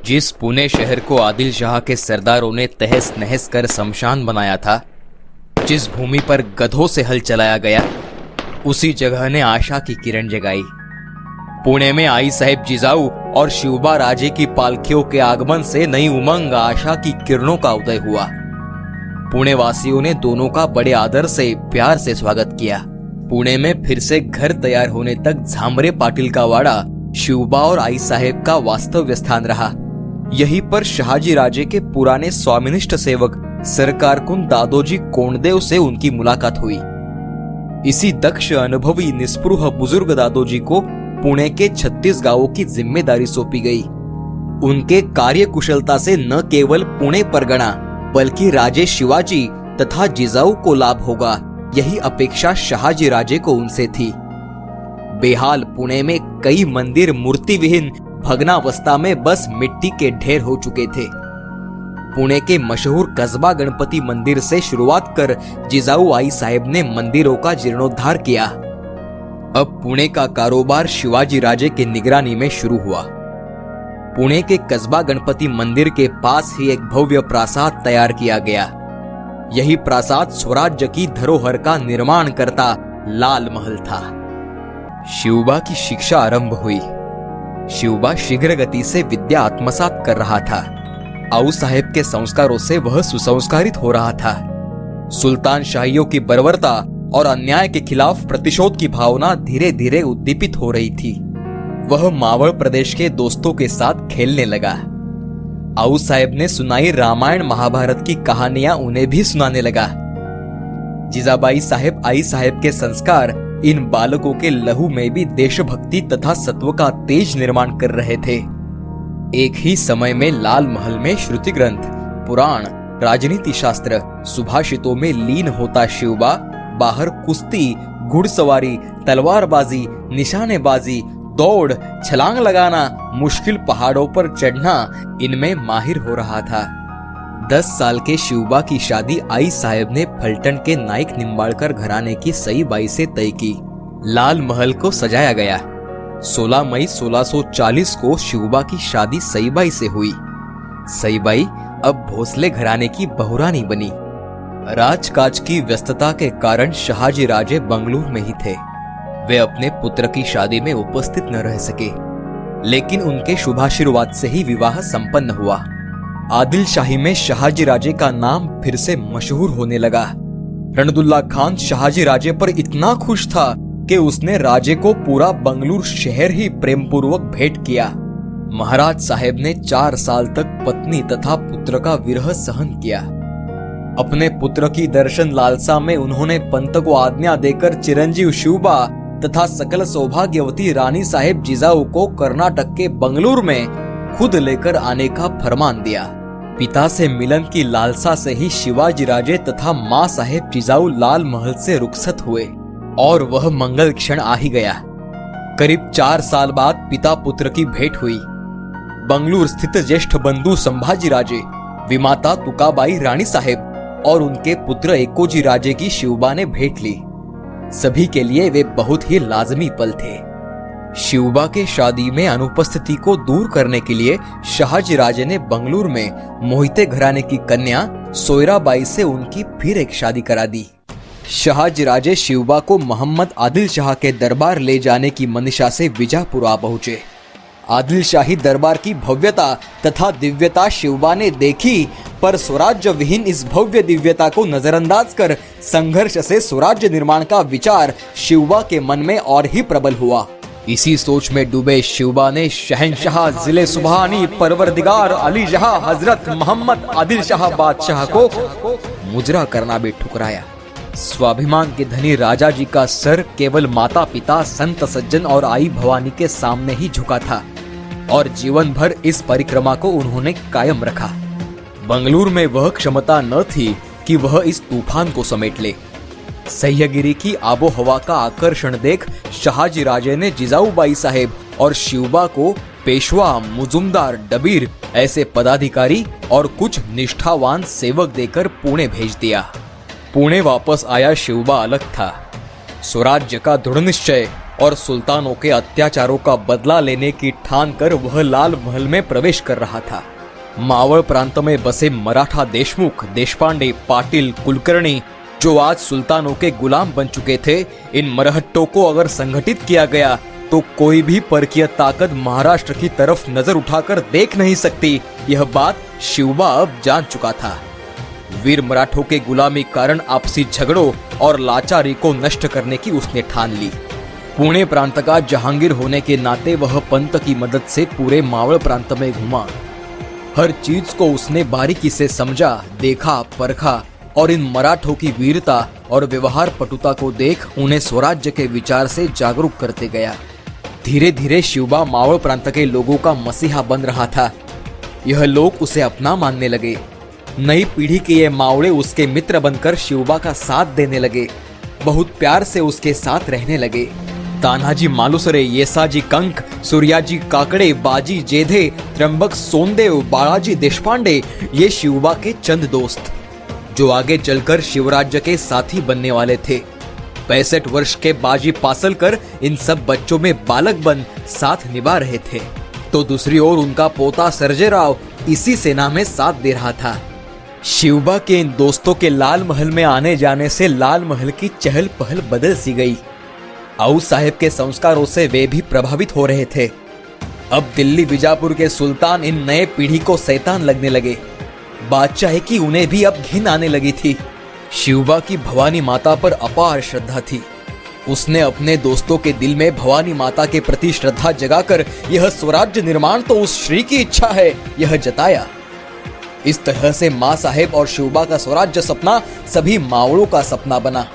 जिस पुणे शहर को आदिल शाह के सरदारों ने तहस नहस कर शमशान बनाया था, जिस भूमि पर गधों से हल चलाया गया, उसी जगह ने आशा की किरण जगाई। पुणे में आई साहेब जिजाऊ और शिवबा राजे की पालकियों के आगमन से नई उमंग, आशा की किरणों का उदय हुआ। पुणे वासियों ने दोनों का बड़े आदर से, प्यार से स्वागत किया। पुणे में फिर से घर तैयार होने तक झांबरे पाटिल का वाड़ा शिवबा और आई साहेब का वास्तव्य स्थान रहा। यहीं पर शहाजी राजे के पुराने स्वामिनिष्ठ सेवक सरकारकुन दादोजी कोंडदेव से उनकी मुलाकात हुई। इसी दक्ष, अनुभवी, निस्पृह बुजुर्ग दादोजी को पुणे के 36 गांवों की जिम्मेदारी सौंपी गई। उनके कार्य कुशलता से न केवल पुणे परगना बल्कि राजे शिवाजी तथा जिजाऊ को लाभ होगा, यही अपेक्षा शहाजी राजे को उनसे थी। बेहाल पुणे में कई मंदिर मूर्ति विहीन भग्नावस्था में बस मिट्टी के ढेर हो चुके थे। पुणे के मशहूर कस्बा गणपति मंदिर से शुरुआत कर जिजाऊ आई साहेब ने मंदिरों का जीर्णोद्धार किया। अब पुणे का कारोबार शिवाजी राजे की निगरानी में शुरू हुआ। पुणे के कस्बा गणपति मंदिर के पास ही एक भव्य प्रासाद तैयार किया गया। यही प्रासाद स्वराज्य की धरोहर का निर्माण करता लाल महल था। शिवबा की शिक्षा आरंभ हुई। शिवबा शीघ्र गति से विद्या आत्मसात कर रहा था। आऊ साहेब के संस्कारों से वह सुसंस्कारित हो रहा था। सुल्तान शाहियों की बर्बरता और अन्याय के खिलाफ प्रतिशोध की भावना धीरे धीरे उद्दीपित हो रही थी। वह मावड़ प्रदेश के दोस्तों के साथ खेलने लगा। आऊ साहेब ने सुनाई रामायण महाभारत की कहानियां उन्हें भी सुनाने लगा। जिजाबाई साहेब आई साहेब के संस्कार इन बालकों के लहू में भी देशभक्ति तथा सत्व का तेज निर्माण कर रहे थे। एक ही समय में लाल महल में श्रुति ग्रंथ, पुराण, राजनीति शास्त्र, सुभाषितों में लीन होता शिवबा बाहर कुश्ती, घुड़सवारी, तलवारबाजी, निशानेबाजी, दौड़, छलांग लगाना, मुश्किल पहाड़ों पर चढ़ना, इनमें माहिर हो रहा था। 10 साल के शिवबा की शादी आई साहेब ने फलटन के नाइक निम्बाड़कर घराने की सईबाई से तय की। लाल महल को सजाया गया। 16 मई 1640 को शिवबा की शादी सईबाई से हुई। सईबाई अब भोसले घराने की बहुरानी बनी। राजकाज की व्यस्तता के कारण शहाजी राजे बंगलुरु में ही थे। वे अपने पुत्र की शादी में उपस्थित न रह सके, लेकिन उनके शुभाशीर्वाद से ही विवाह संपन्न हुआ। आदिल शाही में शहाजी राजे का नाम फिर से मशहूर होने लगा। रणदुल्ला खान शहाजी राजे पर इतना खुश था कि उसने राजे को पूरा बंगलुरु शहर ही प्रेम पूर्वक भेंट किया। महाराज साहेब ने 4 साल तक पत्नी तथा पुत्र का विरह सहन किया। अपने पुत्र की दर्शन लालसा में उन्होंने पंत को आज्ञा देकर चिरंजीव शिवबा तथा सकल सौभाग्यवती रानी साहेब जिजाऊ को कर्नाटक के बंगलुरु में खुद लेकर आने का फरमान दिया। पिता से मिलन की लालसा से ही शिवाजी राजे तथा माँ साहेब जिजाऊ लाल महल से रुखसत हुए और वह मंगल क्षण आ ही गया। करीब 4 साल बाद पिता पुत्र की भेंट हुई। बंगलुरु स्थित ज्येष्ठ बंधु संभाजी राजे, विमाता तुकाबाई रानी साहेब और उनके पुत्र एकोजी राजे की शिवबा ने भेंट ली। सभी के लिए वे बहुत ही लाजमी पल थे। शिवबा के शादी में अनुपस्थिति को दूर करने के लिए शहाजी राजे ने बंगलुरु में मोहिते घराने की कन्या सोयराबाई से उनकी फिर एक शादी करा दी। शहाजी राजे शिवबा को मोहम्मद आदिल शाह के दरबार ले जाने की मंशा से विजापुर आ पहुंचे। आदिल शाही दरबार की भव्यता तथा दिव्यता शिवबा ने देखी, पर स्वराज्य विहीन इस भव्य दिव्यता को नजरअंदाज कर संघर्ष से स्वराज्य निर्माण का विचार शिवबा के मन में और ही प्रबल हुआ। इसी सोच में डूबे शिवबा ने शहंशाह जिले सुबहानी परवरदिगार अली जहां हजरत मोहम्मद आदिल शाह बादशाह को मुजरा करना भी ठुकराया। स्वाभिमान के धनी राजा जी का सर केवल माता पिता, संत सज्जन और आई भवानी के सामने ही झुका था और जीवन भर इस परिक्रमा को उन्होंने कायम रखा। बंगलुरु में वह क्षमता न थी कि वह इस तूफान को समेट ले। सह्यागिरी की आबो हवा का आकर्षण देख शहाजी राजे ने जिजाऊबाई साहेब और शिवबा को पेशवा, मुजुमदार, डबीर ऐसे पदाधिकारी और कुछ निष्ठावान सेवक देकर पुणे भेज दिया। पुणे वापस आया शिवबा अलग था। स्वराज्य का दृढ़ निश्चय और सुल्तानों के अत्याचारों का बदला लेने की ठान कर वह लाल महल में प्रवेश कर रहा था। मावळ प्रांत में बसे मराठा देशमुख, देशपांडे, पाटिल, कुलकर्णी जो आज सुल्तानों के गुलाम बन चुके थे, इन मरहट्टों को अगर संगठित किया गया तो कोई भी परकीय ताकत महाराष्ट्र की तरफ नजर उठाकर देख नहीं सकती। यह बात शिवबा अब जान चुका था। वीर मराठों के गुलामी कारण आपसी झगड़ों और लाचारी को नष्ट करने की उसने ठान ली। पुणे प्रांत का जहांगीर होने के नाते वह पंत की मदद से पूरे मावळ प्रांत में घूमा। हर चीज को उसने बारीकी से समझा, देखा, परखा और इन मराठों की वीरता और व्यवहार पटुता को देख उन्हें स्वराज्य के विचार से जागरूक करते गया। धीरे धीरे शिवबा मावळ प्रांत के लोगों का मसीहा बन रहा था। यह लोग उसे अपना मानने लगे। नई पीढ़ी के ये मावळे उसके मित्र बनकर शिवबा का साथ देने लगे, बहुत प्यार से उसके साथ रहने लगे। तानाजी मालुसरे, येसाजी कंक, सूर्याजी काकड़े, बाजी जेधे, त्र्यंबक सोनदेव, बाळाजी देशपांडे ये शिवबा के चंद दोस्त जो आगे चलकर शिवराज्य के साथी बनने वाले थे। 65 वर्ष के बाजी पासलकर इन सब बच्चों में बालक बन साथ निभा रहे थे, तो दूसरी ओर उनका पोता सर्जेराव इसी सेना में साथ दे रहा था। शिवबा के इन दोस्तों के लाल महल में आने जाने से लाल महल की चहल पहल बदल सी गई। आऊ साहेब के संस्कारों से वे भी प्रभावित हो रहे थे। अब दिल्ली बीजापुर के सुल्तान इन नए पीढ़ी को शैतान लगने लगे। बादशाह की उन्हें भी अब घिन आने लगी थी। शिवबा की भवानी माता पर अपार श्रद्धा थी। उसने अपने दोस्तों के दिल में भवानी माता के प्रति श्रद्धा जगाकर यह स्वराज्य निर्माण तो उस श्री की इच्छा है यह जताया। इस तरह से माँ साहेब और शिवबा का स्वराज्य सपना सभी मावड़ों का सपना बना।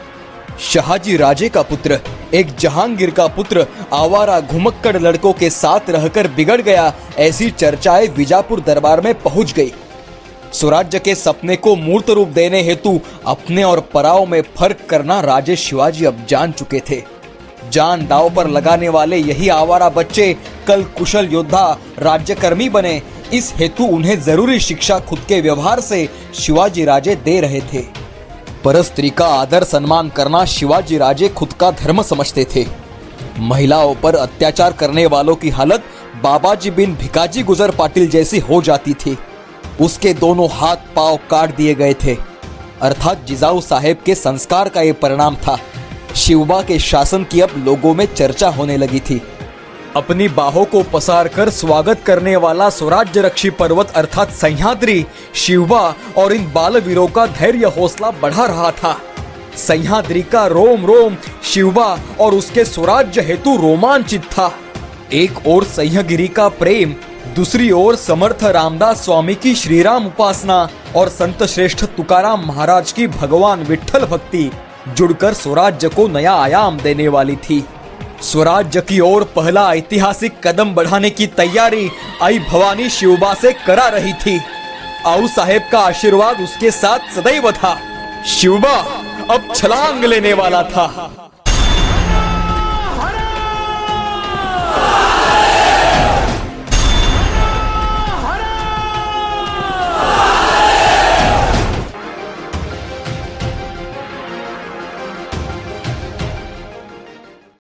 शहाजी राजे का पुत्र, एक जहांगीर का पुत्र आवारा घुमक्कड़ लड़कों के साथ रहकर बिगड़ गया, ऐसी चर्चाएं बीजापुर दरबार में पहुंच गई। स्वराज्य के सपने को मूर्त रूप देने हेतु अपने और पराओं में फर्क करना राजे शिवाजी अब जान चुके थे। जान दांव पर लगाने वाले यही आवारा बच्चे कल कुशल योद्धा, राज्यकर्मी बने। इस हेतु उन्हें जरूरी शिक्षा खुद के व्यवहार से शिवाजी राजे दे रहे थे। परस्त्री का आदर सम्मान करना शिवाजी राजे खुद का धर्म समझते थे। महिलाओं पर अत्याचार करने वालों की हालत बाबाजी बिन भिकाजी गुजर पाटिल जैसी हो जाती थी। उसके दोनों हाथ पांव काट दिए गए थे, अर्थात जिजाऊ साहेब के संस्कार का ये परिणाम था। शिवबा के शासन की अब लोगों में चर्चा होने लगी थी। अपनी बाहों को पसार कर स्वागत करने वाला स्वराज्य रक्षी पर्वत अर्थात सह्याद्री शिवबा और इन बालवीरों का धैर्य हौसला बढ़ा रहा था। सह्याद्री का रोम रोम शिवबा और उसके स्वराज्य हेतु रोमांचित था। एक ओर सह्यागिरी का प्रेम, दूसरी ओर समर्थ रामदास स्वामी की श्रीराम उपासना और संत श्रेष्ठ तुकाराम महाराज की भगवान विठ्ठल भक्ति जुड़कर स्वराज्य को नया आयाम देने वाली थी। स्वराज्य की ओर पहला ऐतिहासिक कदम बढ़ाने की तैयारी आई भवानी शिवबा से करा रही थी। आऊ साहेब का आशीर्वाद उसके साथ सदैव था। शिवबा अब छलांग लेने वाला था।